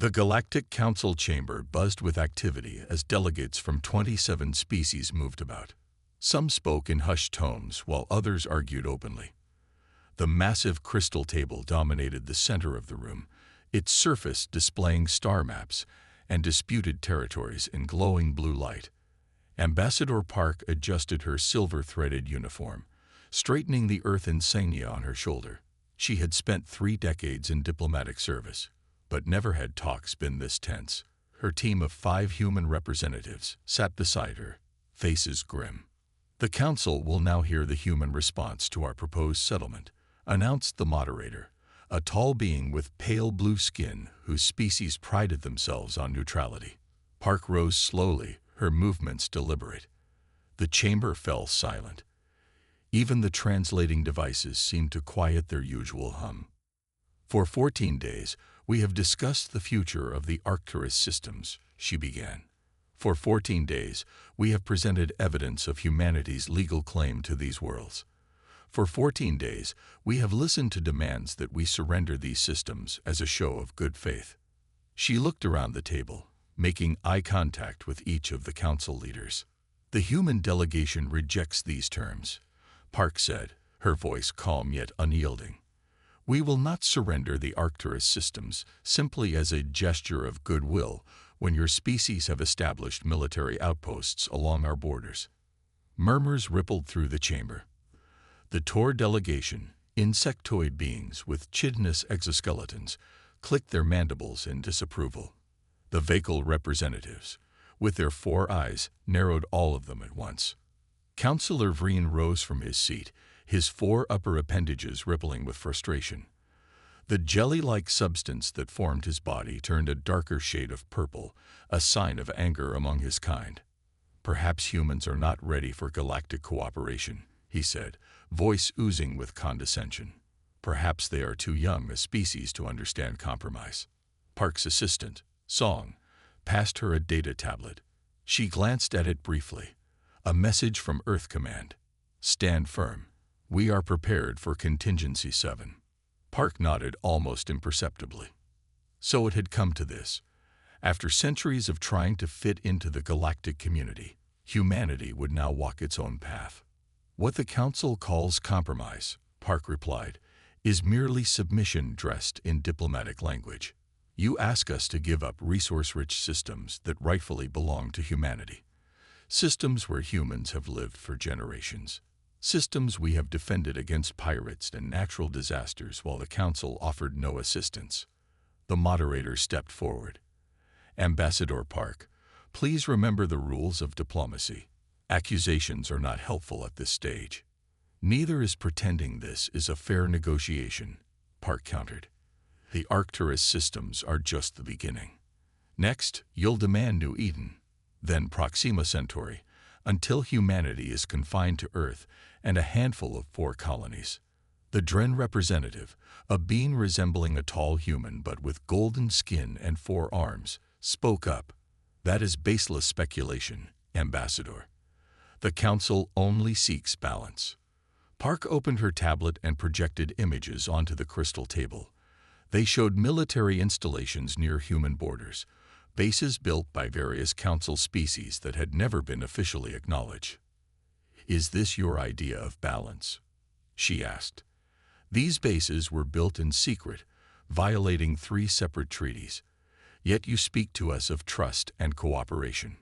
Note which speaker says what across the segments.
Speaker 1: The Galactic Council chamber buzzed with activity as delegates from 27 species moved about. Some spoke in hushed tones while others argued openly. The massive crystal table dominated the center of the room, its surface displaying star maps and disputed territories in glowing blue light. Ambassador Park adjusted her silver-threaded uniform, straightening the Earth insignia on her shoulder. She had spent 3 decades in diplomatic service, but never had talks been this tense. Her team of 5 human representatives sat beside her, faces grim. "The Council will now hear the human response to our proposed settlement," announced the moderator, a tall being with pale blue skin whose species prided themselves on neutrality. Park rose slowly, her movements deliberate. The chamber fell silent. Even the translating devices seemed to quiet their usual hum. "For 14 days, we have discussed the future of the Arcturus systems," she began. "For 14 days, we have presented evidence of humanity's legal claim to these worlds. For 14 days, we have listened to demands that we surrender these systems as a show of good faith." She looked around the table, making eye contact with each of the council leaders. "The human delegation rejects these terms," Park said, her voice calm yet unyielding. "We will not surrender the Arcturus systems simply as a gesture of goodwill when your species have established military outposts along our borders." Murmurs rippled through the chamber. The Tor delegation, insectoid beings with chitinous exoskeletons, clicked their mandibles in disapproval. The Vacal representatives, with their 4 eyes, narrowed all of them at once. Councillor Vreen rose from his seat, his 4 upper appendages rippling with frustration. The jelly-like substance that formed his body turned a darker shade of purple, a sign of anger among his kind. "Perhaps humans are not ready for galactic cooperation," he said, voice oozing with condescension. "Perhaps they are too young a species to understand compromise." Park's assistant, Song, passed her a data tablet. She glanced at it briefly. A message from Earth Command. "Stand firm. We are prepared for Contingency 7. Park nodded almost imperceptibly. So it had come to this. After centuries of trying to fit into the galactic community, humanity would now walk its own path. "What the Council calls compromise," Park replied, "is merely submission dressed in diplomatic language. You ask us to give up resource-rich systems that rightfully belong to humanity. Systems where humans have lived for generations. Systems we have defended against pirates and natural disasters while the Council offered no assistance." The moderator stepped forward. "Ambassador Park, please remember the rules of diplomacy. Accusations are not helpful at this stage." "Neither is pretending this is a fair negotiation," Park countered. "The Arcturus systems are just the beginning. Next, you'll demand New Eden, then Proxima Centauri, until humanity is confined to Earth and a handful of 4 colonies." The Dren representative, a being resembling a tall human but with golden skin and 4 arms, spoke up. "That is baseless speculation, Ambassador. The Council only seeks balance." Park opened her tablet and projected images onto the crystal table. They showed military installations near human borders, bases built by various Council species that had never been officially acknowledged. "Is this your idea of balance?" she asked. "These bases were built in secret, violating 3 separate treaties. Yet you speak to us of trust and cooperation."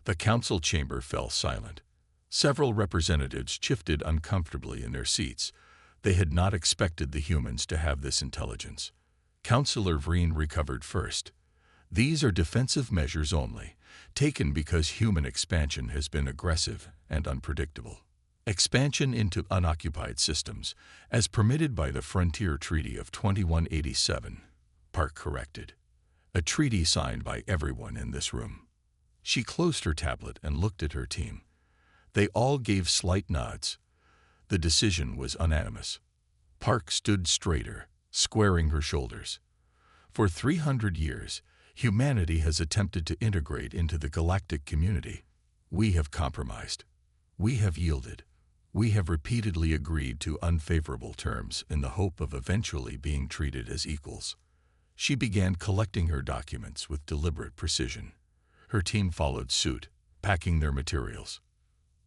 Speaker 1: The Council chamber fell silent. Several representatives shifted uncomfortably in their seats. They had not expected the humans to have this intelligence. Councillor Vreen recovered first. "These are defensive measures only, taken because human expansion has been aggressive and unpredictable. Expansion into unoccupied systems, as permitted by the Frontier Treaty of 2187, Park corrected. A treaty signed by everyone in this room." She closed her tablet and looked at her team. They all gave slight nods. The decision was unanimous. Park stood straighter, squaring her shoulders. "For 300 years, humanity has attempted to integrate into the galactic community. We have compromised. We have yielded. We have repeatedly agreed to unfavorable terms in the hope of eventually being treated as equals. She began collecting her documents with deliberate precision. Her team followed suit, packing their materials.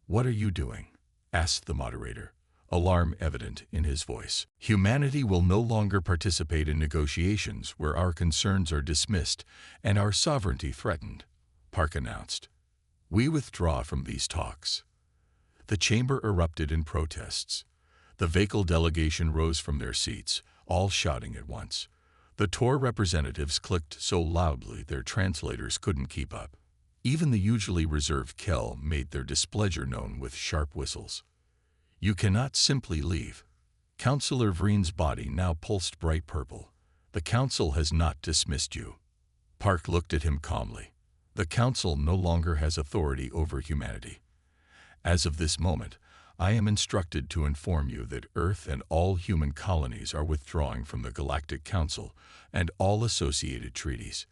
Speaker 1: "What are you doing?" asked the moderator, alarm evident in his voice. "Humanity will no longer participate in negotiations where our concerns are dismissed and our sovereignty threatened," Park announced. "We withdraw from these talks." The chamber erupted in protests. The Vacal delegation rose from their seats, all shouting at once. The Tor representatives clicked so loudly their translators couldn't keep up. Even the usually reserved Kel made their displeasure known with sharp whistles. "You cannot simply leave." Councillor Vreen's body now pulsed bright purple. "The Council has not dismissed you." Park looked at him calmly. "The Council no longer has authority over humanity. As of this moment, I am instructed to inform you that Earth and all human colonies are withdrawing from the Galactic Council and all associated treaties."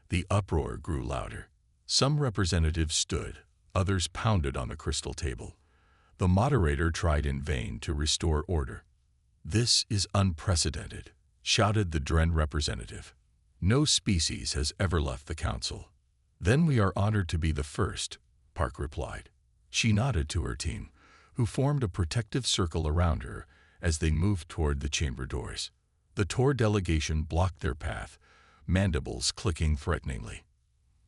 Speaker 1: The uproar grew louder. Some representatives stood, others pounded on the crystal table. The moderator tried in vain to restore order. "This is unprecedented," shouted the Dren representative. "No species has ever left the Council." "Then we are honored to be the first," Park replied. She nodded to her team, who formed a protective circle around her as they moved toward the chamber doors. The Tor delegation blocked their path, mandibles clicking threateningly.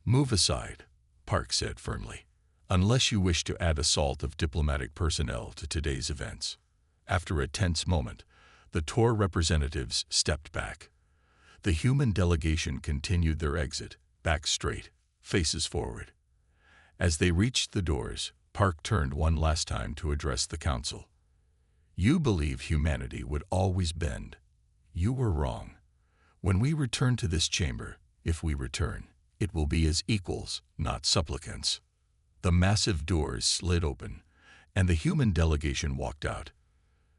Speaker 1: "Move aside," Park said firmly, "unless you wish to add assault of diplomatic personnel to today's events." After a tense moment, the Tor representatives stepped back. The human delegation continued their exit, back straight, faces forward. As they reached the doors, Park turned one last time to address the Council. "You believe humanity would always bend. You were wrong. When we return to this chamber, if we return, it will be as equals, not supplicants." The massive doors slid open, and the human delegation walked out.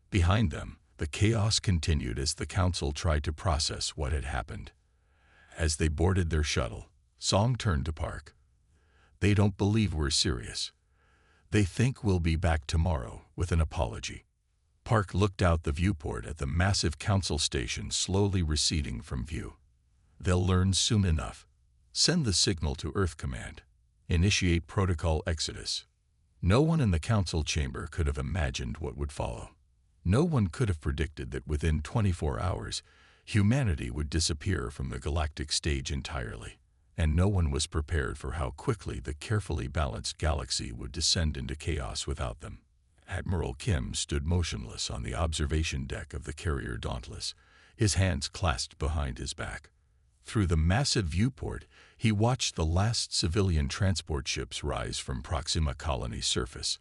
Speaker 1: Behind them, the chaos continued as the Council tried to process what had happened. As they boarded their shuttle, Song turned to Park. "They don't believe we're serious. They think we'll be back tomorrow with an apology." Park looked out the viewport at the massive Council station slowly receding from view. "They'll learn soon enough. Send the signal to Earth Command. Initiate Protocol Exodus." No one in the Council chamber could have imagined what would follow. No one could have predicted that within 24 hours, humanity would disappear from the galactic stage entirely. And no one was prepared for how quickly the carefully balanced galaxy would descend into chaos without them. Admiral Kim stood motionless on the observation deck of the carrier Dauntless, his hands clasped behind his back. Through the massive viewport, he watched the last civilian transport ships rise from Proxima Colony's surface.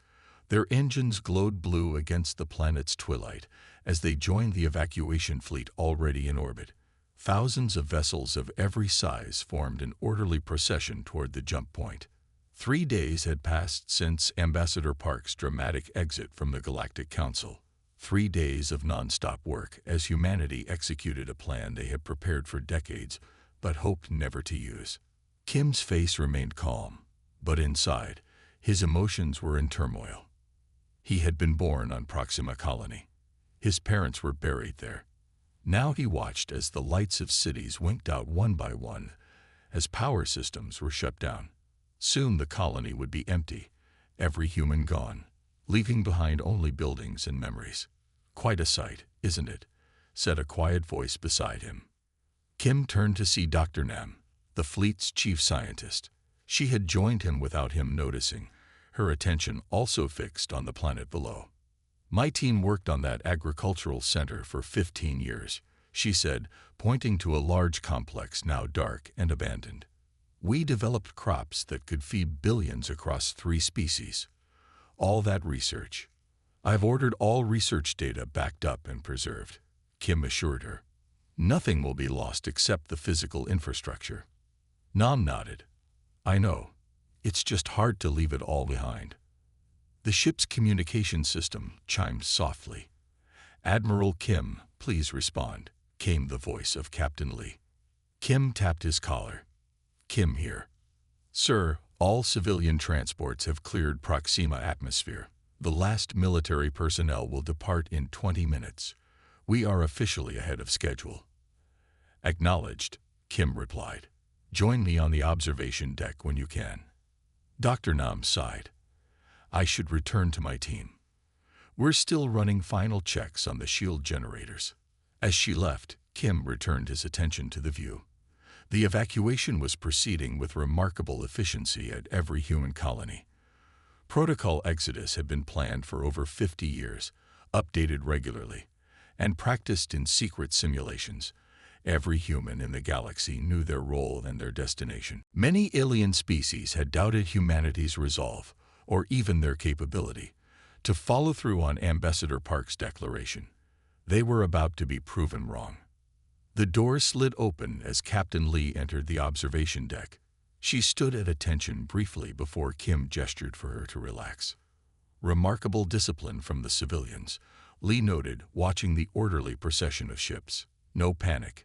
Speaker 1: Their engines glowed blue against the planet's twilight as they joined the evacuation fleet already in orbit. Thousands of vessels of every size formed an orderly procession toward the jump point. 3 days had passed since Ambassador Park's dramatic exit from the Galactic Council. 3 days of non-stop work as humanity executed a plan they had prepared for decades but hoped never to use. Kim's face remained calm, but inside, his emotions were in turmoil. He had been born on Proxima Colony. His parents were buried there. Now he watched as the lights of cities winked out one by one, as power systems were shut down. Soon the colony would be empty, every human gone, leaving behind only buildings and memories. "Quite a sight, isn't it?" said a quiet voice beside him. Kim turned to see Dr. Nam, the fleet's chief scientist. She had joined him without him noticing, her attention also fixed on the planet below. "My team worked on that agricultural center for 15 years, she said, pointing to a large complex now dark and abandoned. "We developed crops that could feed billions across 3 species. All that research. I've ordered all research data backed up and preserved," Kim assured her. "Nothing will be lost except the physical infrastructure." Nam nodded. "I know. It's just hard to leave it all behind." The ship's communication system chimed softly. "Admiral Kim, please respond," came the voice of Captain Lee. Kim tapped his collar. "Kim here. Sir, all civilian transports have cleared Proxima atmosphere. The last military personnel will depart in 20 minutes. We are officially ahead of schedule." Acknowledged, Kim replied. Join me on the observation deck when you can. Dr. Nam sighed. I should return to my team. We're still running final checks on the shield generators. As she left, Kim returned his attention to the view. The evacuation was proceeding with remarkable efficiency at every human colony. Protocol exodus had been planned for over 50 years, updated regularly, and practiced in secret simulations. Every human in the galaxy knew their role and their destination. Many alien species had doubted humanity's resolve, or even their capability, to follow through on Ambassador Park's declaration. They were about to be proven wrong. The door slid open as Captain Lee entered the observation deck. She stood at attention briefly before Kim gestured for her to relax. Remarkable discipline from the civilians, Lee noted, watching the orderly procession of ships. No panic,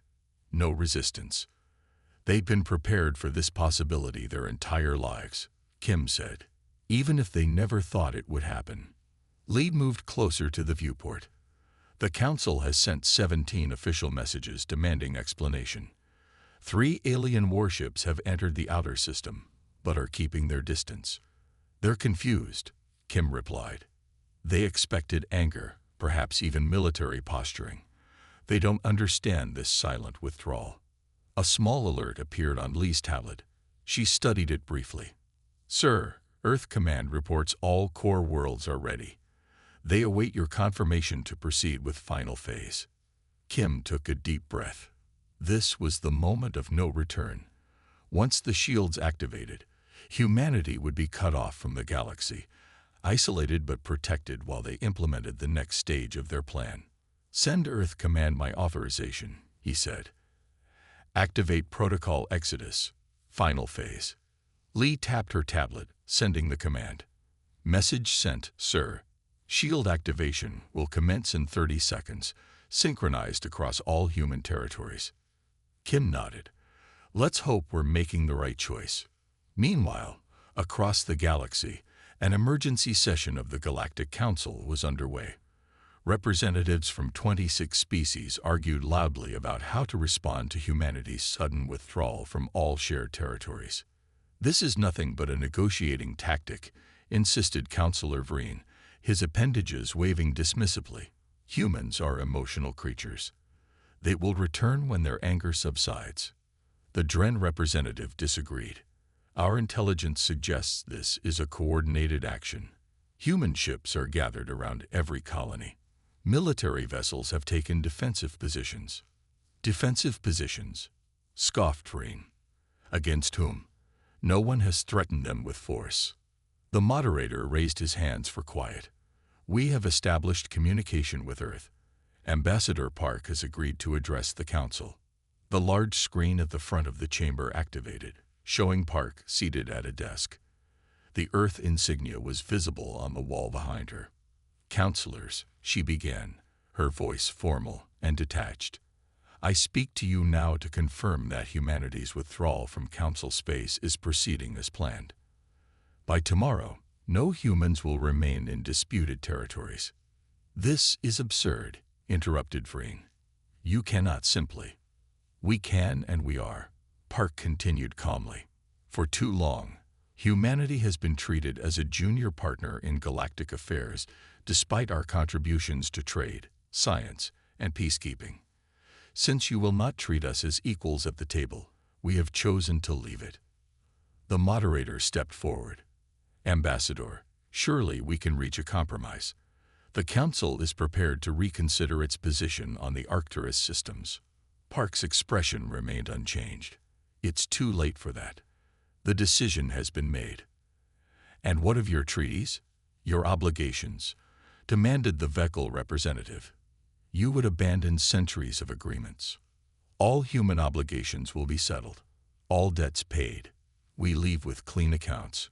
Speaker 1: no resistance. They'd been prepared for this possibility their entire lives, Kim said, even if they never thought it would happen. Lee moved closer to the viewport. The Council has sent 17 official messages demanding explanation. 3 alien warships have entered the outer system, but are keeping their distance. They're confused, Kim replied. They expected anger, perhaps even military posturing. They don't understand this silent withdrawal. A small alert appeared on Lee's tablet. She studied it briefly. Sir, Earth Command reports all core worlds are ready. They await your confirmation to proceed with final phase. Kim took a deep breath. This was the moment of no return. Once the shields activated, humanity would be cut off from the galaxy, isolated but protected while they implemented the next stage of their plan. Send Earth Command my authorization, he said. Activate Protocol Exodus. Final phase. Lee tapped her tablet, sending the command. Message sent, sir. Shield activation will commence in 30 seconds, synchronized across all human territories. Kim nodded. Let's hope we're making the right choice. Meanwhile, across the galaxy, an emergency session of the Galactic Council was underway. Representatives from 26 species argued loudly about how to respond to humanity's sudden withdrawal from all shared territories. This is nothing but a negotiating tactic, insisted Councillor Vreen, his appendages waving dismissively. Humans are emotional creatures. They will return when their anger subsides. The Dren representative disagreed. Our intelligence suggests this is a coordinated action. Human ships are gathered around every colony. Military vessels have taken defensive positions. Defensive positions, scoffed Vreen. Against whom? No one has threatened them with force. The moderator raised his hands for quiet. We have established communication with Earth. Ambassador Park has agreed to address the Council. The large screen at the front of the chamber activated, showing Park seated at a desk. The Earth insignia was visible on the wall behind her. Councilors, she began, her voice formal and detached. I speak to you now to confirm that humanity's withdrawal from Council space is proceeding as planned. By tomorrow, no humans will remain in disputed territories. This is absurd, interrupted Vreen. You cannot simply. We can and we are, Park continued calmly. For too long, humanity has been treated as a junior partner in galactic affairs, despite our contributions to trade, science, and peacekeeping. Since you will not treat us as equals at the table, we have chosen to leave it. The moderator stepped forward. Ambassador, surely we can reach a compromise. The Council is prepared to reconsider its position on the Arcturus systems. Park's expression remained unchanged. It's too late for that. The decision has been made. And what of your treaties? Your obligations? Demanded the Vekel representative. You would abandon centuries of agreements. All human obligations will be settled. All debts paid. We leave with clean accounts,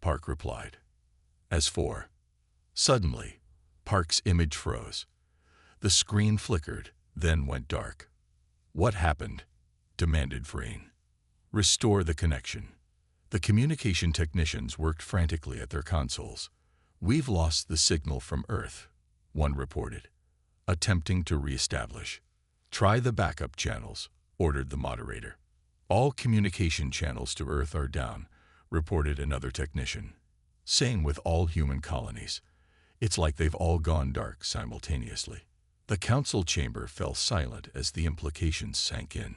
Speaker 1: Park replied. As for... Suddenly, Park's image froze. The screen flickered, then went dark. What happened? Demanded Vreen. Restore the connection. The communication technicians worked frantically at their consoles. We've lost the signal from Earth, one reported. Attempting to reestablish. Try the backup channels, ordered the moderator. All communication channels to Earth are down, reported another technician. Same with all human colonies. It's like they've all gone dark simultaneously. The council chamber fell silent as the implications sank in.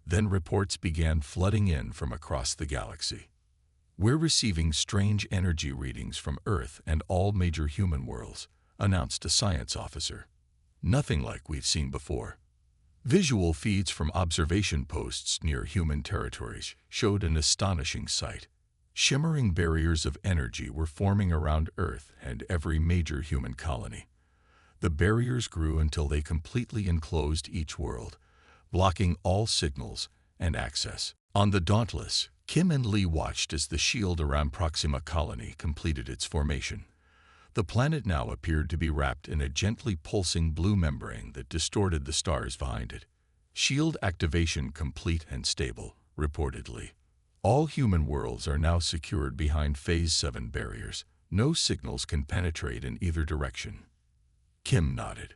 Speaker 1: Then reports began flooding in from across the galaxy. We're receiving strange energy readings from Earth and all major human worlds, announced a science officer. Nothing like we've seen before. Visual feeds from observation posts near human territories showed an astonishing sight. Shimmering barriers of energy were forming around Earth and every major human colony. The barriers grew until they completely enclosed each world, blocking all signals and access. On the Dauntless, Kim and Lee watched as the shield around Proxima Colony completed its formation. The planet now appeared to be wrapped in a gently pulsing blue membrane that distorted the stars behind it. Shield activation complete and stable, reportedly. All human worlds are now secured behind Phase 7 barriers. No signals can penetrate in either direction. Kim nodded.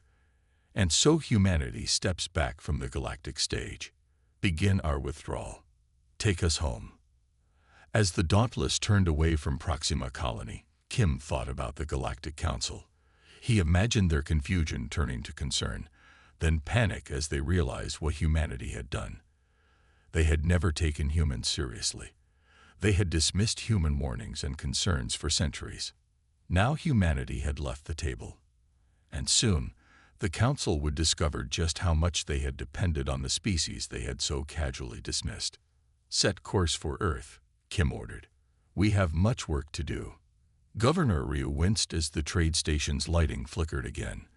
Speaker 1: And so humanity steps back from the galactic stage. Begin our withdrawal. Take us home. As the Dauntless turned away from Proxima Colony, Kim thought about the Galactic Council. He imagined their confusion turning to concern, then panic as they realized what humanity had done. They had never taken humans seriously. They had dismissed human warnings and concerns for centuries. Now humanity had left the table. And soon, the Council would discover just how much they had depended on the species they had so casually dismissed. Set course for Earth, Kim ordered. We have much work to do. Governor Ryu winced as the trade station's lighting flickered again.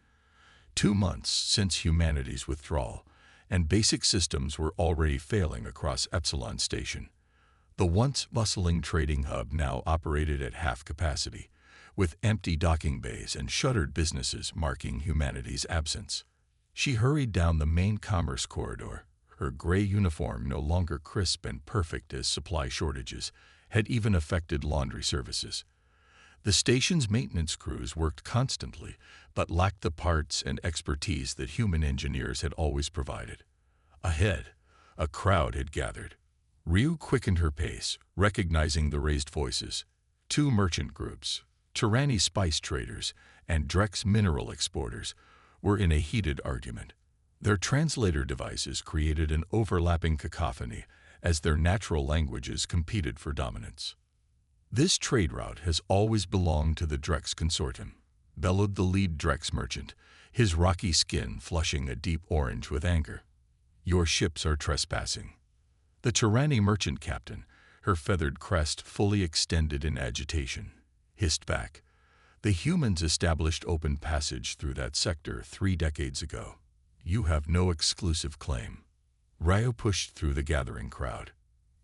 Speaker 1: 2 months since humanity's withdrawal, and basic systems were already failing across Epsilon Station. The once bustling trading hub now operated at half capacity, with empty docking bays and shuttered businesses marking humanity's absence. She hurried down the main commerce corridor, her gray uniform no longer crisp and perfect as supply shortages had even affected laundry services. The station's maintenance crews worked constantly, but lacked the parts and expertise that human engineers had always provided. Ahead, a crowd had gathered. Ryu quickened her pace, recognizing the raised voices. 2 merchant groups, Tyranny spice traders and Drex mineral exporters, were in a heated argument. Their translator devices created an overlapping cacophony as their natural languages competed for dominance. This trade route has always belonged to the Drex consortium, bellowed the lead Drex merchant, his rocky skin flushing a deep orange with anger. Your ships are trespassing. The Tyranny merchant captain, her feathered crest fully extended in agitation, hissed back. The humans established open passage through that sector 3 decades ago. You have no exclusive claim. Ryo pushed through the gathering crowd.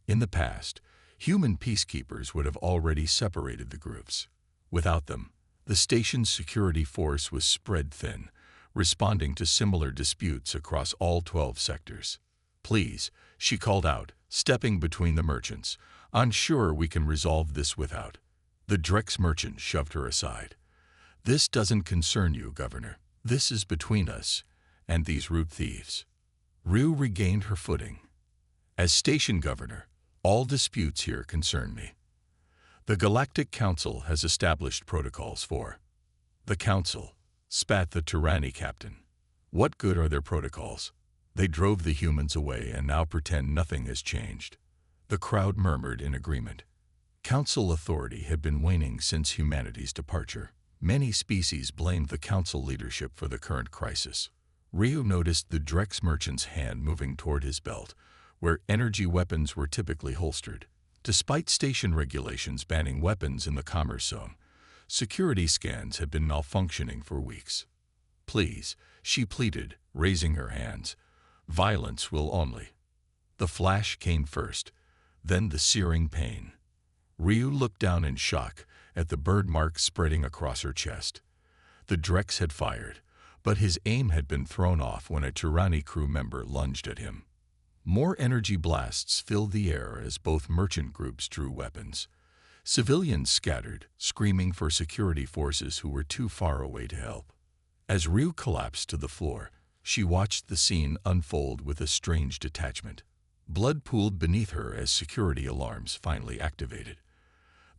Speaker 1: In the past, human peacekeepers would have already separated the groups. Without them, the station's security force was spread thin, responding to similar disputes across all 12 sectors. Please, she called out, stepping between the merchants. I'm sure we can resolve this without. The Drex merchant shoved her aside. This doesn't concern you, Governor. This is between us and these root thieves. Ryu regained her footing. As station governor, all disputes here concern me. The Galactic Council has established protocols for. The Council, spat the Tyranny captain. What good are their protocols? They drove the humans away and now pretend nothing has changed. The crowd murmured in agreement. Council authority had been waning since humanity's departure. Many species blamed the Council leadership for the current crisis. Ryu noticed the Drex merchant's hand moving toward his belt, where energy weapons were typically holstered. Despite station regulations banning weapons in the commerce zone, security scans had been malfunctioning for weeks. Please, she pleaded, raising her hands. Violence will only. The flash came first, then the searing pain. Ryu looked down in shock at the bird mark spreading across her chest. The Drex had fired, but his aim had been thrown off when a Tyranny crew member lunged at him. More energy blasts filled the air as both merchant groups drew weapons. Civilians scattered, screaming for security forces who were too far away to help. As Ryu collapsed to the floor, She watched the scene unfold with a strange detachment. Blood pooled beneath her as security alarms finally activated.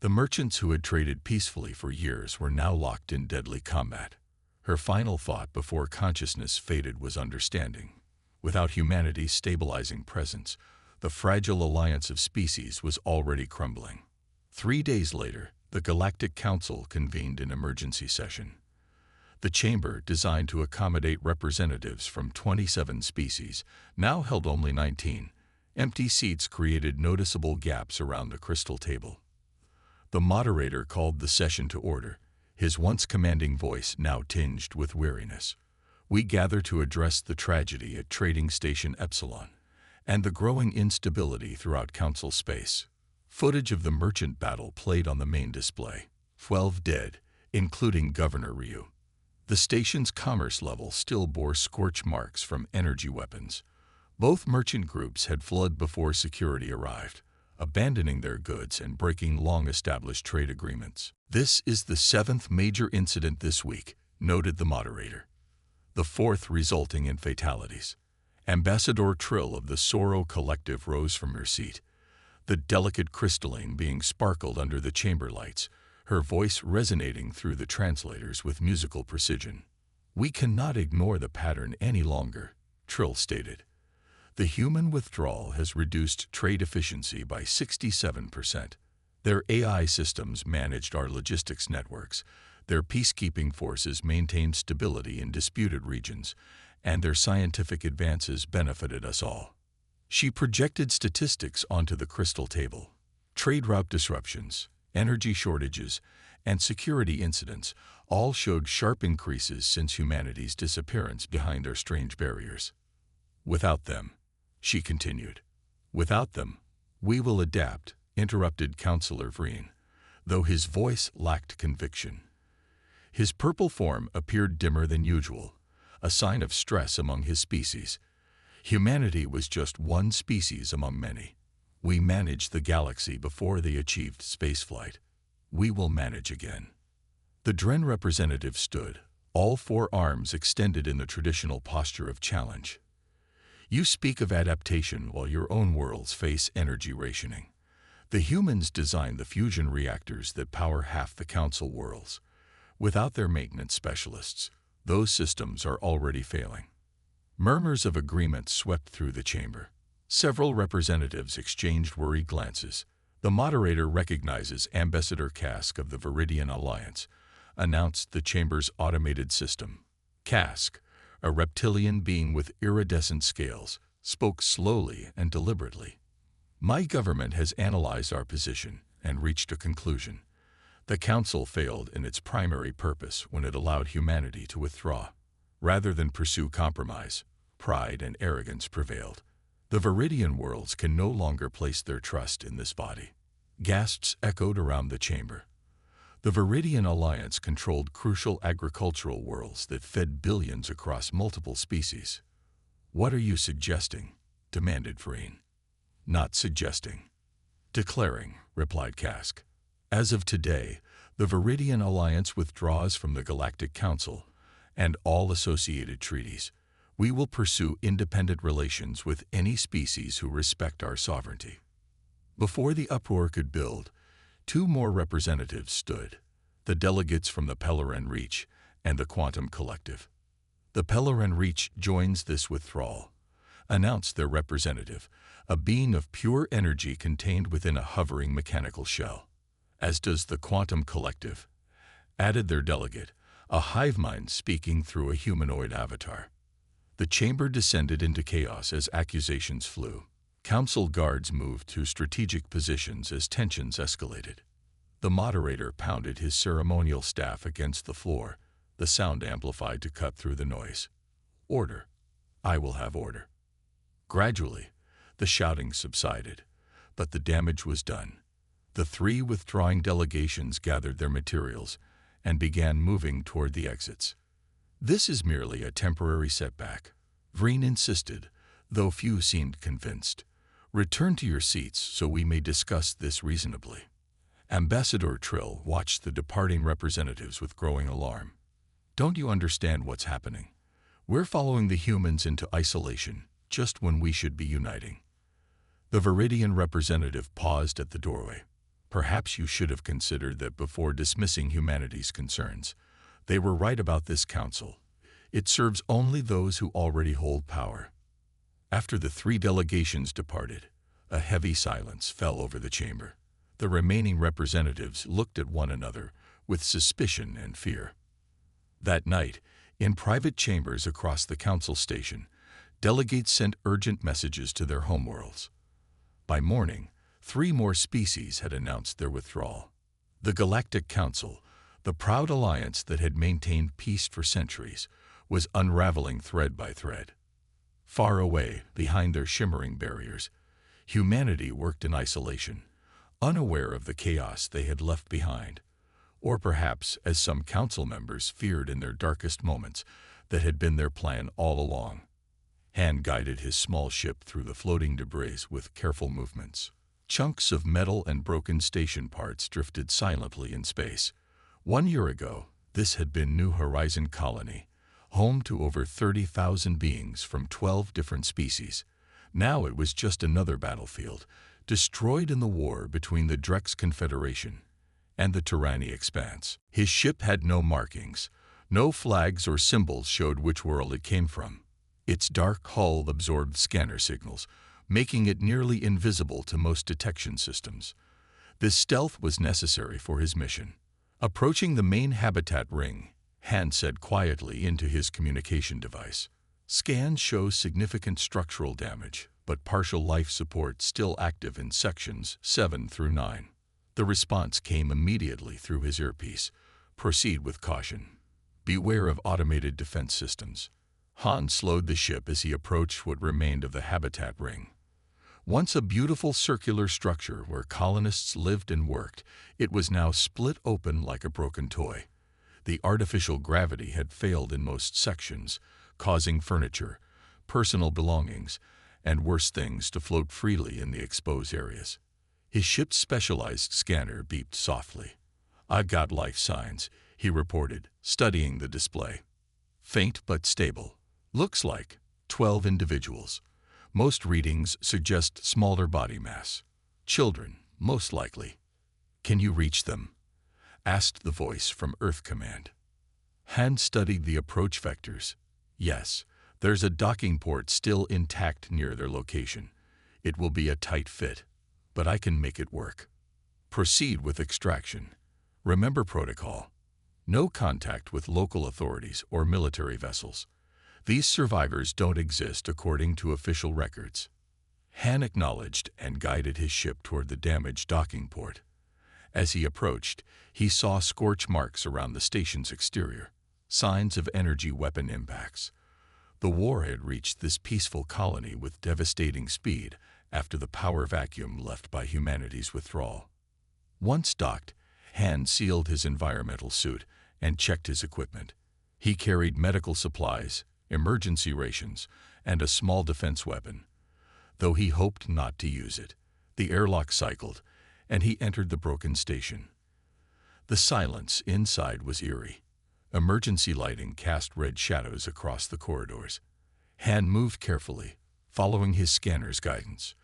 Speaker 1: The merchants who had traded peacefully for years were now locked in deadly combat. Her final thought before consciousness faded was understanding. Without humanity's stabilizing presence, the fragile alliance of species was already crumbling. 3 days later, the Galactic Council convened an emergency session. The chamber, designed to accommodate representatives from 27 species, now held only 19. Empty seats created noticeable gaps around the crystal table. The moderator called the session to order, his once commanding voice now tinged with weariness. We gather to address the tragedy at Trading Station Epsilon and the growing instability throughout Council space. Footage of the merchant battle played on the main display. 12 dead, including Governor Ryu. The station's commerce level still bore scorch marks from energy weapons. Both merchant groups had fled before security arrived, abandoning their goods and breaking long-established trade agreements. This is the 7th major incident this week, noted the moderator. The 4th resulting in fatalities. Ambassador Trill of the Sorrow Collective rose from her seat, the delicate crystalline being sparkled under the chamber lights, her voice resonating through the translators with musical precision. "We cannot ignore the pattern any longer," Trill stated. "The human withdrawal has reduced trade efficiency by 67%. Their AI systems managed our logistics networks, their peacekeeping forces maintained stability in disputed regions, and their scientific advances benefited us all." She projected statistics onto the crystal table. Trade route disruptions, energy shortages, and security incidents all showed sharp increases since humanity's disappearance behind our strange barriers. "Without them," she continued. "Without them, we will adapt," interrupted Councillor Vreen, though his voice lacked conviction. His purple form appeared dimmer than usual, a sign of stress among his species. Humanity was just one species among many. We managed the galaxy before they achieved spaceflight. We will manage again. The Dren representative stood, all 4 arms extended in the traditional posture of challenge. "You speak of adaptation while your own worlds face energy rationing. The humans designed the fusion reactors that power half the Council worlds. Without their maintenance specialists, those systems are already failing." Murmurs of agreement swept through the chamber. Several representatives exchanged worried glances. The moderator recognizes Ambassador Kask of the Viridian Alliance, announced the chamber's automated system. Kask, a reptilian being with iridescent scales, spoke slowly and deliberately. "My government has analyzed our position and reached a conclusion. The Council failed in its primary purpose when it allowed humanity to withdraw. Rather than pursue compromise, pride and arrogance prevailed. The Viridian worlds can no longer place their trust in this body." Gasps echoed around the chamber. The Viridian Alliance controlled crucial agricultural worlds that fed billions across multiple species. "What are you suggesting?" demanded Vreen. "Not suggesting. Declaring," replied Kask. "As of today, the Viridian Alliance withdraws from the Galactic Council and all associated treaties. We will pursue independent relations with any species who respect our sovereignty." Before the uproar could build, 2 more representatives stood, the delegates from the Pellerin Reach and the Quantum Collective. "The Pellerin Reach joins this withdrawal," announced their representative, a being of pure energy contained within a hovering mechanical shell. "As does the Quantum Collective," added their delegate, a hive mind speaking through a humanoid avatar. The chamber descended into chaos as accusations flew. Council guards moved to strategic positions as tensions escalated. The moderator pounded his ceremonial staff against the floor, the sound amplified to cut through the noise. "Order. I will have order." Gradually, the shouting subsided, but the damage was done. The 3 withdrawing delegations gathered their materials and began moving toward the exits. "This is merely a temporary setback," Vreen insisted, though few seemed convinced. "Return to your seats so we may discuss this reasonably." Ambassador Trill watched the departing representatives with growing alarm. "Don't you understand what's happening? We're following the humans into isolation, just when we should be uniting. The Viridian representative paused at the doorway. Perhaps you should have considered that before dismissing humanity's concerns. They were right about this council. It serves only those who already hold power. After the 3 delegations departed, a heavy silence fell over the chamber. The remaining representatives looked at one another with suspicion and fear. That night, in private chambers across the council station, delegates sent urgent messages to their homeworlds. By morning, 3 more species had announced their withdrawal. The Galactic Council, the proud alliance that had maintained peace for centuries, was unraveling thread by thread. Far away, behind their shimmering barriers, humanity worked in isolation, unaware of the chaos they had left behind, or perhaps, as some council members feared in their darkest moments, that had been their plan all along. Han guided his small ship through the floating debris with careful movements. Chunks of metal and broken station parts drifted silently in space. 1 year ago, this had been New Horizon Colony, home to over 30,000 beings from 12 different species. Now it was just another battlefield, destroyed in the war between the Drex Confederation and the Tyranny Expanse. His ship had no markings. No flags or symbols showed which world it came from. Its dark hull absorbed scanner signals, making it nearly invisible to most detection systems. This stealth was necessary for his mission. Approaching the main habitat ring, Han said quietly into his communication device. Scans show significant structural damage, but partial life support still active in sections 7 through 9. The response came immediately through his earpiece. Proceed with caution. Beware of automated defense systems. Han slowed the ship as he approached what remained of the habitat ring. Once a beautiful circular structure where colonists lived and worked, it was now split open like a broken toy. The artificial gravity had failed in most sections, causing furniture, personal belongings, and worse things to float freely in the exposed areas. His ship's specialized scanner beeped softly. "I got life signs," he reported, studying the display. "Faint but stable. Looks like 12 individuals. Most readings suggest smaller body mass. Children, most likely." "Can you reach them?" asked the voice from Earth Command. Han studied the approach vectors. "Yes, there's a docking port still intact near their location. It will be a tight fit, but I can make it work. Proceed with extraction. Remember protocol. No contact with local authorities or military vessels. These survivors don't exist according to official records." Han acknowledged and guided his ship toward the damaged docking port. As he approached, he saw scorch marks around the station's exterior, signs of energy weapon impacts. The war had reached this peaceful colony with devastating speed after the power vacuum left by humanity's withdrawal. Once docked, Han sealed his environmental suit and checked his equipment. He carried medical supplies, emergency rations, and a small defense weapon. Though he hoped not to use it, the airlock cycled, and he entered the broken station. The silence inside was eerie. Emergency lighting cast red shadows across the corridors. Han moved carefully, following his scanner's guidance.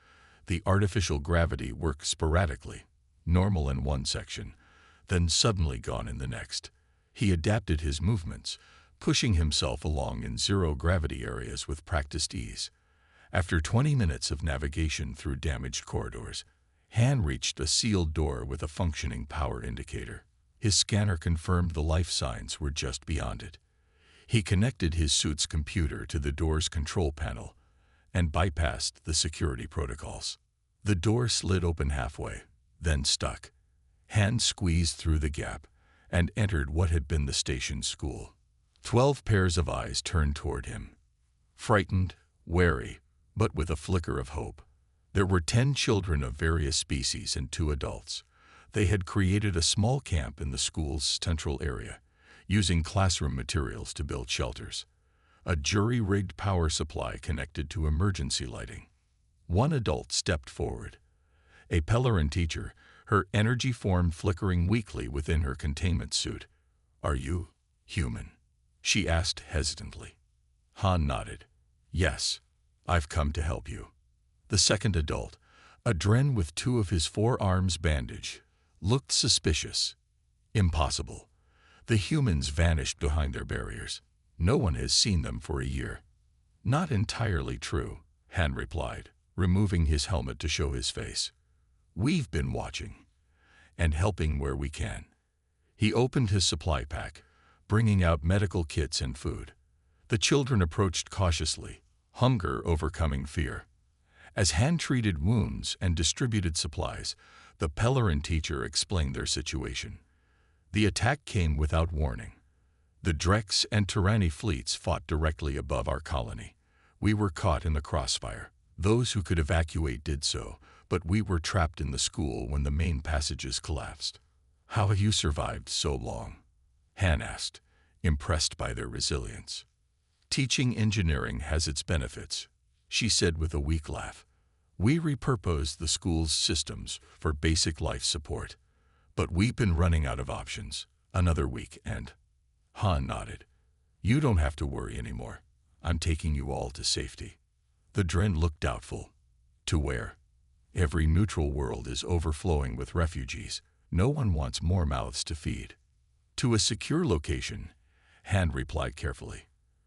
Speaker 1: The artificial gravity worked sporadically, normal in one section, then suddenly gone in the next. He adapted his movements, pushing himself along in zero-gravity areas with practiced ease. After 20 minutes of navigation through damaged corridors, Han reached a sealed door with a functioning power indicator. His scanner confirmed the life signs were just beyond it. He connected his suit's computer to the door's control panel and bypassed the security protocols. The door slid open halfway, then stuck. Han squeezed through the gap and entered what had been the station's school. 12 pairs of eyes turned toward him. Frightened, wary, but with a flicker of hope. There were 10 children of various species and 2 adults. They had created a small camp in the school's central area, using classroom materials to build shelters. A jury-rigged power supply connected to emergency lighting. One adult stepped forward. A Pellerin teacher, her energy form flickering weakly within her containment suit. "Are you human?" she asked hesitantly. Han nodded. Yes, I've come to help you. The second adult, a Dren with two of his forearms bandaged, looked suspicious. Impossible. The humans vanished behind their barriers. No one has seen them for a year. Not entirely true, Han replied, removing his helmet to show his face. We've been watching and helping where we can. He opened his supply pack, bringing out medical kits and food. The children approached cautiously, hunger overcoming fear. As Han treated wounds and distributed supplies, the Pellerin teacher explained their situation. The attack came without warning. The Drex and Tyranny fleets fought directly above our colony. We were caught in the crossfire. Those who could evacuate did so, but we were trapped in the school when the main passages collapsed. How have you survived so long? Han asked, impressed by their resilience. Teaching engineering has its benefits, she said with a weak laugh. We repurposed the school's systems for basic life support, but we've been running out of options. Another week and... Han nodded. You don't have to worry anymore. I'm taking you all to safety. The Dren looked doubtful. To where? Every neutral world is overflowing with refugees. No one wants more mouths to feed. To a secure location, Han replied carefully.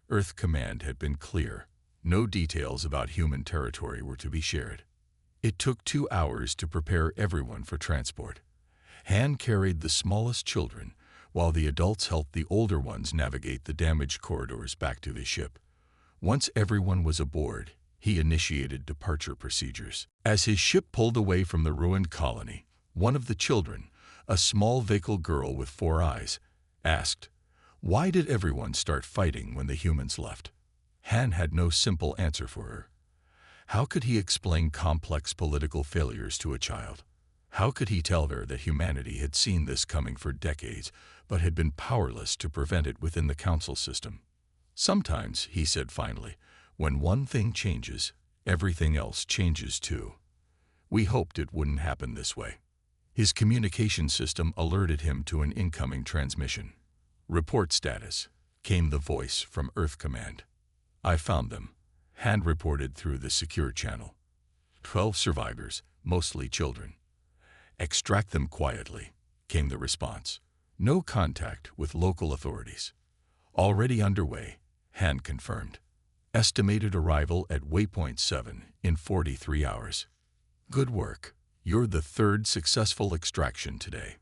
Speaker 1: Earth Command had been clear. No details about human territory were to be shared. It took 2 hours to prepare everyone for transport. Han carried the smallest children, while the adults helped the older ones navigate the damaged corridors back to the ship. Once everyone was aboard, he initiated departure procedures. As his ship pulled away from the ruined colony, one of the children, a small vehicle girl with 4 eyes, asked, "Why did everyone start fighting when the humans left?" Han had no simple answer for her. How could he explain complex political failures to a child? How could he tell her that humanity had seen this coming for decades, but had been powerless to prevent it within the council system? Sometimes, he said finally, when one thing changes, everything else changes too. We hoped it wouldn't happen this way. His communication system alerted him to an incoming transmission. Report status, came the voice from Earth Command. I found them, Han reported through the secure channel. 12 survivors, mostly children. Extract them quietly, came the response. No contact with local authorities. Already underway, Han confirmed. Estimated arrival at Waypoint 7 in 43 hours. Good work. You're the 3rd successful extraction today.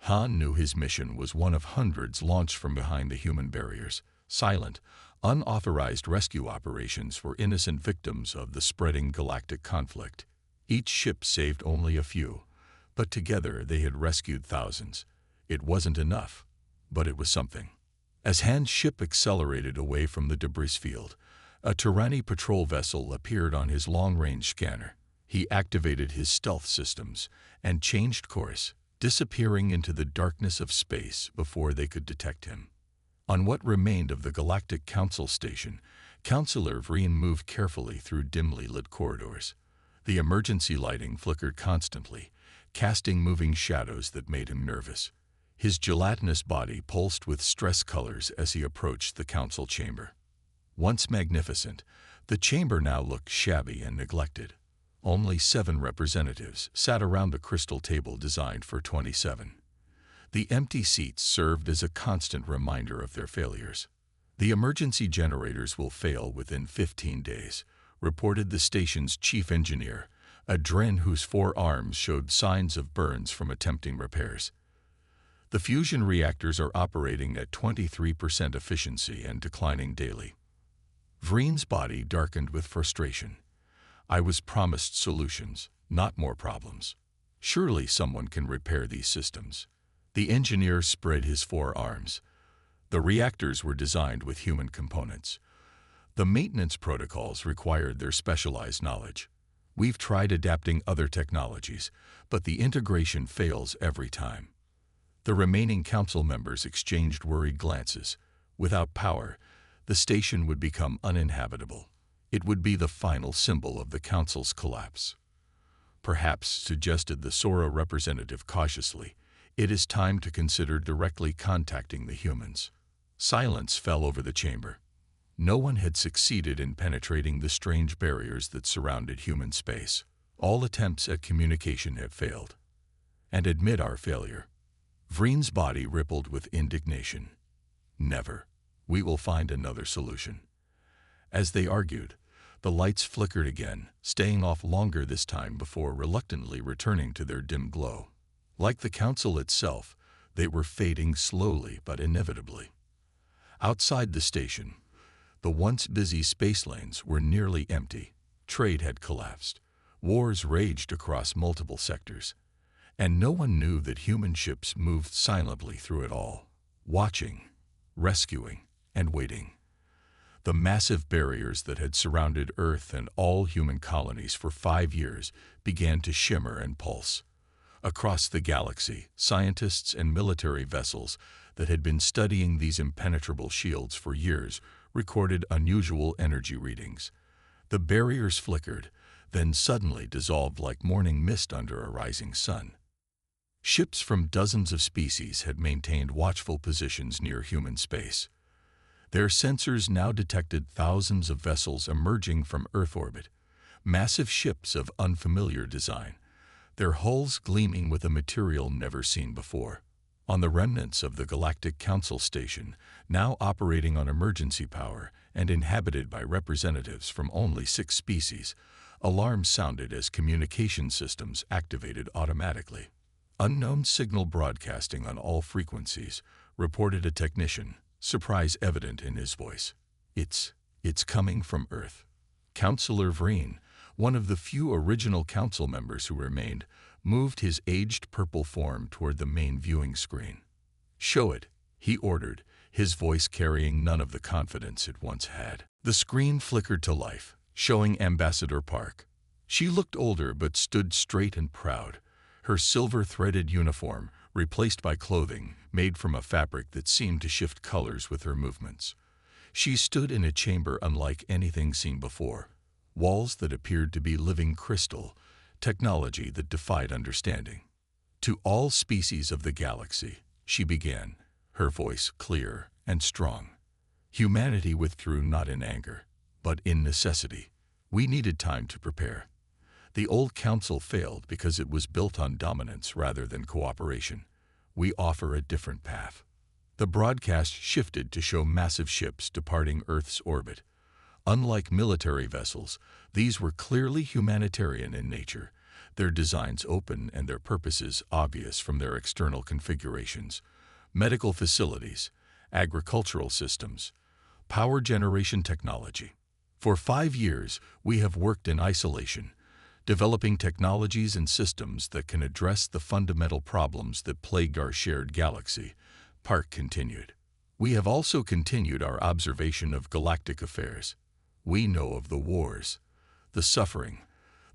Speaker 1: Han knew his mission was one of hundreds launched from behind the human barriers. Silent, unauthorized rescue operations for innocent victims of the spreading galactic conflict. Each ship saved only a few, but together they had rescued thousands. It wasn't enough, but it was something. As Han's ship accelerated away from the debris field, a Tyranny patrol vessel appeared on his long-range scanner. He activated his stealth systems and changed course, disappearing into the darkness of space before they could detect him. On what remained of the Galactic Council station, Counselor Vreen moved carefully through dimly lit corridors. The emergency lighting flickered constantly, casting moving shadows that made him nervous. His gelatinous body pulsed with stress colors as he approached the council chamber. Once magnificent, the chamber now looked shabby and neglected. Only 7 representatives sat around the crystal table designed for 27. The empty seats served as a constant reminder of their failures. The emergency generators will fail within 15 days, reported the station's chief engineer, a Dren whose 4 arms showed signs of burns from attempting repairs. The fusion reactors are operating at 23% efficiency and declining daily. Vreen's body darkened with frustration. I was promised solutions, not more problems. Surely someone can repair these systems. The engineer spread his 4 arms. The reactors were designed with human components. The maintenance protocols required their specialized knowledge. We've tried adapting other technologies, but the integration fails every time. The remaining council members exchanged worried glances. Without power, the station would become uninhabitable. It would be the final symbol of the council's collapse. Perhaps, suggested the Sora representative cautiously, it is time to consider directly contacting the humans. Silence fell over the chamber. No one had succeeded in penetrating the strange barriers that surrounded human space. All attempts at communication have failed. And amid our failure, Vreen's body rippled with indignation. Never. We will find another solution. As they argued, the lights flickered again, staying off longer this time before reluctantly returning to their dim glow. Like the council itself, they were fading slowly but inevitably. Outside the station, the once busy space lanes were nearly empty. Trade had collapsed. Wars raged across multiple sectors. And no one knew that human ships moved silently through it all, watching, rescuing, and waiting. The massive barriers that had surrounded Earth and all human colonies for 5 years began to shimmer and pulse. Across the galaxy, scientists and military vessels that had been studying these impenetrable shields for years recorded unusual energy readings. The barriers flickered, then suddenly dissolved like morning mist under a rising sun. Ships from dozens of species had maintained watchful positions near human space. Their sensors now detected thousands of vessels emerging from Earth orbit, massive ships of unfamiliar design, their hulls gleaming with a material never seen before. On the remnants of the Galactic Council station, now operating on emergency power and inhabited by representatives from only 6 species, alarms sounded as communication systems activated automatically. Unknown signal broadcasting on all frequencies, reported a technician, surprise evident in his voice. It's coming from Earth. Counselor Vreen, one of the few original council members who remained, moved his aged purple form toward the main viewing screen. "Show it," he ordered, his voice carrying none of the confidence it once had. The screen flickered to life, showing Ambassador Park. She looked older but stood straight and proud, her silver-threaded uniform replaced by clothing made from a fabric that seemed to shift colors with her movements. She stood in a chamber unlike anything seen before, walls that appeared to be living crystal, technology that defied understanding. "To all species of the galaxy," she began, her voice clear and strong. "Humanity withdrew not in anger, but in necessity. We needed time to prepare. The old council failed because it was built on dominance rather than cooperation. We offer a different path." The broadcast shifted to show massive ships departing Earth's orbit. Unlike military vessels, these were clearly humanitarian in nature, their designs open and their purposes obvious from their external configurations. Medical facilities, agricultural systems, power generation technology. For 5 years, we have worked in isolation, developing technologies and systems that can address the fundamental problems that plagued our shared galaxy, Park continued. We have also continued our observation of galactic affairs. We know of the wars, the suffering,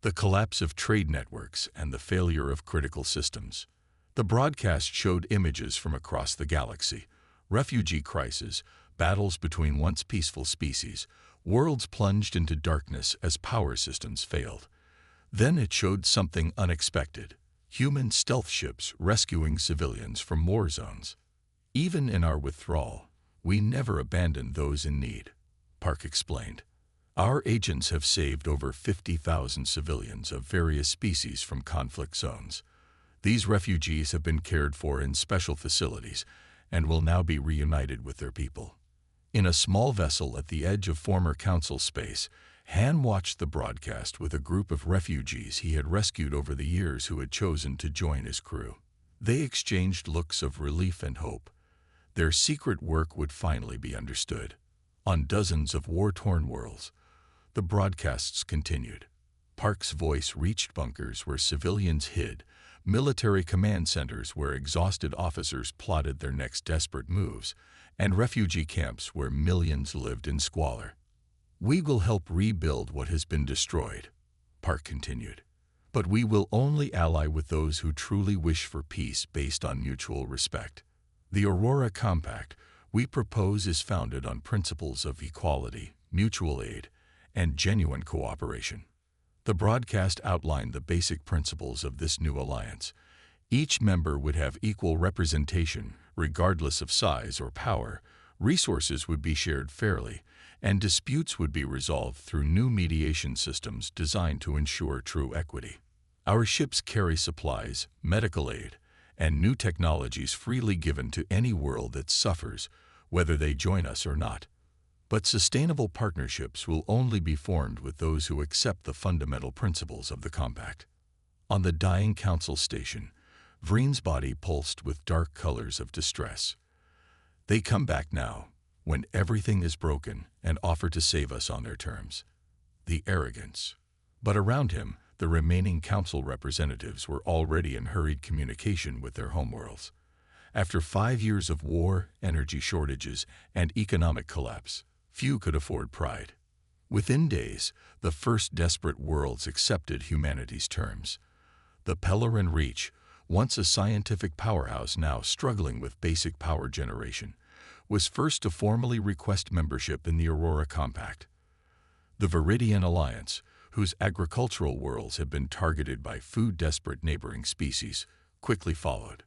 Speaker 1: the collapse of trade networks, and the failure of critical systems. The broadcast showed images from across the galaxy, refugee crises, battles between once peaceful species, worlds plunged into darkness as power systems failed. Then it showed something unexpected, human stealth ships rescuing civilians from war zones. "Even in our withdrawal, we never abandoned those in need," Park explained. "Our agents have saved over 50,000 civilians of various species from conflict zones. These refugees have been cared for in special facilities and will now be reunited with their people." In a small vessel at the edge of former council space, Han watched the broadcast with a group of refugees he had rescued over the years who had chosen to join his crew. They exchanged looks of relief and hope. Their secret work would finally be understood. On dozens of war-torn worlds, the broadcasts continued. Park's voice reached bunkers where civilians hid, military command centers where exhausted officers plotted their next desperate moves, and refugee camps where millions lived in squalor. "We will help rebuild what has been destroyed," Park continued. "But we will only ally with those who truly wish for peace based on mutual respect. The Aurora Compact we propose is founded on principles of equality, mutual aid, and genuine cooperation." The broadcast outlined the basic principles of this new alliance. Each member would have equal representation, regardless of size or power, resources would be shared fairly, and disputes would be resolved through new mediation systems designed to ensure true equity. Our ships carry supplies, medical aid, and new technologies freely given to any world that suffers, whether they join us or not. But sustainable partnerships will only be formed with those who accept the fundamental principles of the compact. On the dying council station, Vreen's body pulsed with dark colors of distress. They come back now, when everything is broken, and offer to save us on their terms. The arrogance. But around him, the remaining council representatives were already in hurried communication with their homeworlds. After 5 years of war, energy shortages, and economic collapse, few could afford pride. Within days, the first desperate worlds accepted humanity's terms. The Pellerin Reach, once a scientific powerhouse now struggling with basic power generation, was first to formally request membership in the Aurora Compact. The Viridian Alliance, whose agricultural worlds had been targeted by food-desperate neighboring species, quickly followed.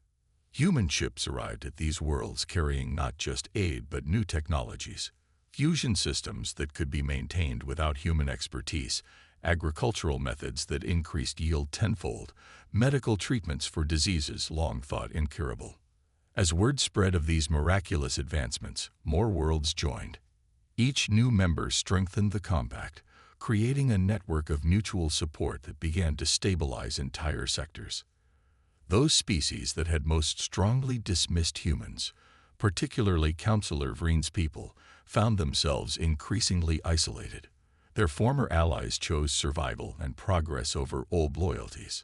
Speaker 1: Human ships arrived at these worlds carrying not just aid but new technologies, fusion systems that could be maintained without human expertise, agricultural methods that increased yield tenfold, medical treatments for diseases long thought incurable. As word spread of these miraculous advancements, more worlds joined. Each new member strengthened the compact, creating a network of mutual support that began to stabilize entire sectors. Those species that had most strongly dismissed humans, particularly Counselor Vreen's people, found themselves increasingly isolated. Their former allies chose survival and progress over old loyalties.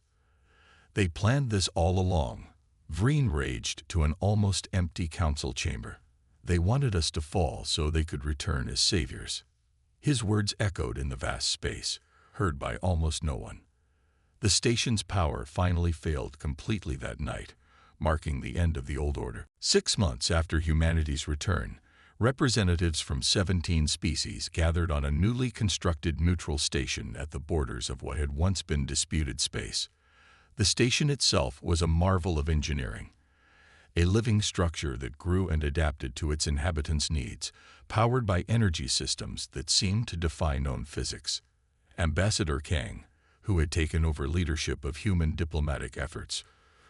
Speaker 1: They planned this all along. Vreen raged to an almost empty council chamber. They wanted us to fall so they could return as saviors. His words echoed in the vast space, heard by almost no one. The station's power finally failed completely that night, marking the end of the old order. 6 months after humanity's return, representatives from 17 species gathered on a newly constructed neutral station at the borders of what had once been disputed space. The station itself was a marvel of engineering, a living structure that grew and adapted to its inhabitants' needs, powered by energy systems that seemed to defy known physics. Ambassador Kang, who had taken over leadership of human diplomatic efforts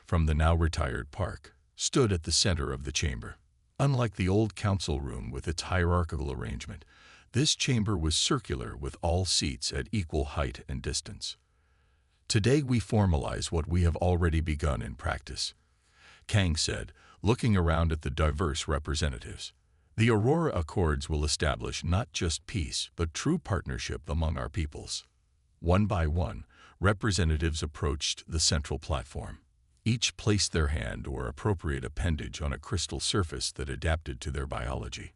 Speaker 1: from the now-retired Park, stood at the center of the chamber. Unlike the old council room with its hierarchical arrangement, this chamber was circular with all seats at equal height and distance. Today we formalize what we have already begun in practice, Kang said, looking around at the diverse representatives. The Aurora Accords will establish not just peace, but true partnership among our peoples. One by one, representatives approached the central platform. Each placed their hand or appropriate appendage on a crystal surface that adapted to their biology.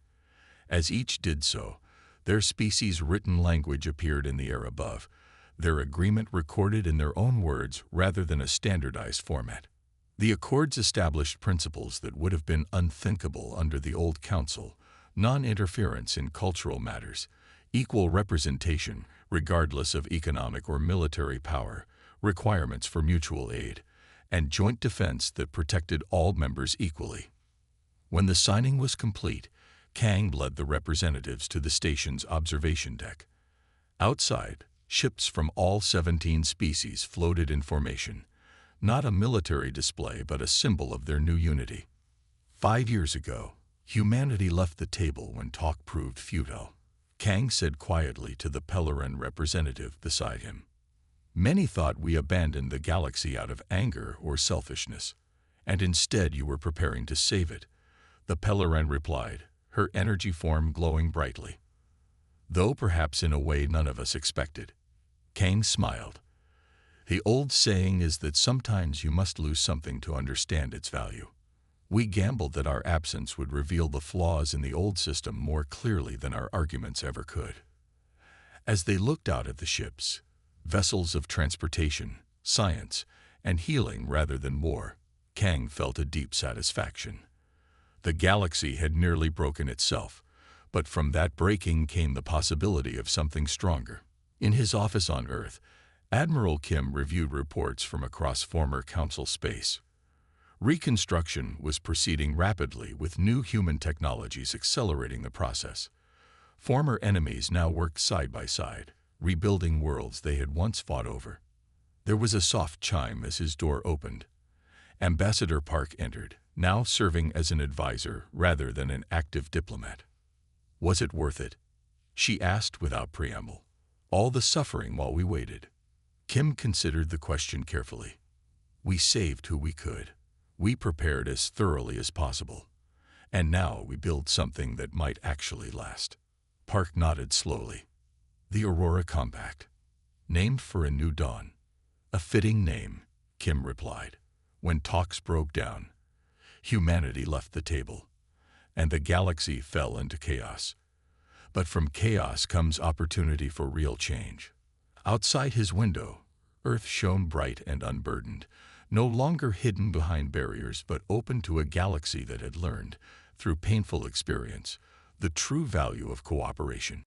Speaker 1: As each did so, their species' written language appeared in the air above, their agreement recorded in their own words rather than a standardized format. The Accords established principles that would have been unthinkable under the old council: non-interference in cultural matters, equal representation regardless of economic or military power, requirements for mutual aid, and joint defense that protected all members equally. When the signing was complete, Kang led the representatives to the station's observation deck. Outside, ships from all 17 species floated in formation, not a military display but a symbol of their new unity. 5 years ago, humanity left the table when talk proved futile, Kang said quietly to the Pellerin representative beside him. Many thought we abandoned the galaxy out of anger or selfishness, and instead you were preparing to save it, the Pellerin replied, her energy form glowing brightly. Though perhaps in a way none of us expected. Kang smiled. The old saying is that sometimes you must lose something to understand its value. We gambled that our absence would reveal the flaws in the old system more clearly than our arguments ever could. As they looked out at the ships, vessels of transportation, science, and healing rather than war, Kang felt a deep satisfaction. The galaxy had nearly broken itself, but from that breaking came the possibility of something stronger. In his office on Earth, Admiral Kim reviewed reports from across former Council space. Reconstruction was proceeding rapidly, with new human technologies accelerating the process. Former enemies now worked side by side, rebuilding worlds they had once fought over. There was a soft chime as his door opened. Ambassador Park entered, now serving as an advisor rather than an active diplomat. Was it worth it? She asked without preamble. All the suffering while we waited. Kim considered the question carefully. We saved who we could. We prepared as thoroughly as possible. And now we build something that might actually last. Park nodded slowly. The Aurora Compact. Named for a new dawn. A fitting name, Kim replied. When talks broke down, humanity left the table, and the galaxy fell into chaos. But from chaos comes opportunity for real change. Outside his window, Earth shone bright and unburdened, no longer hidden behind barriers but open to a galaxy that had learned, through painful experience, the true value of cooperation.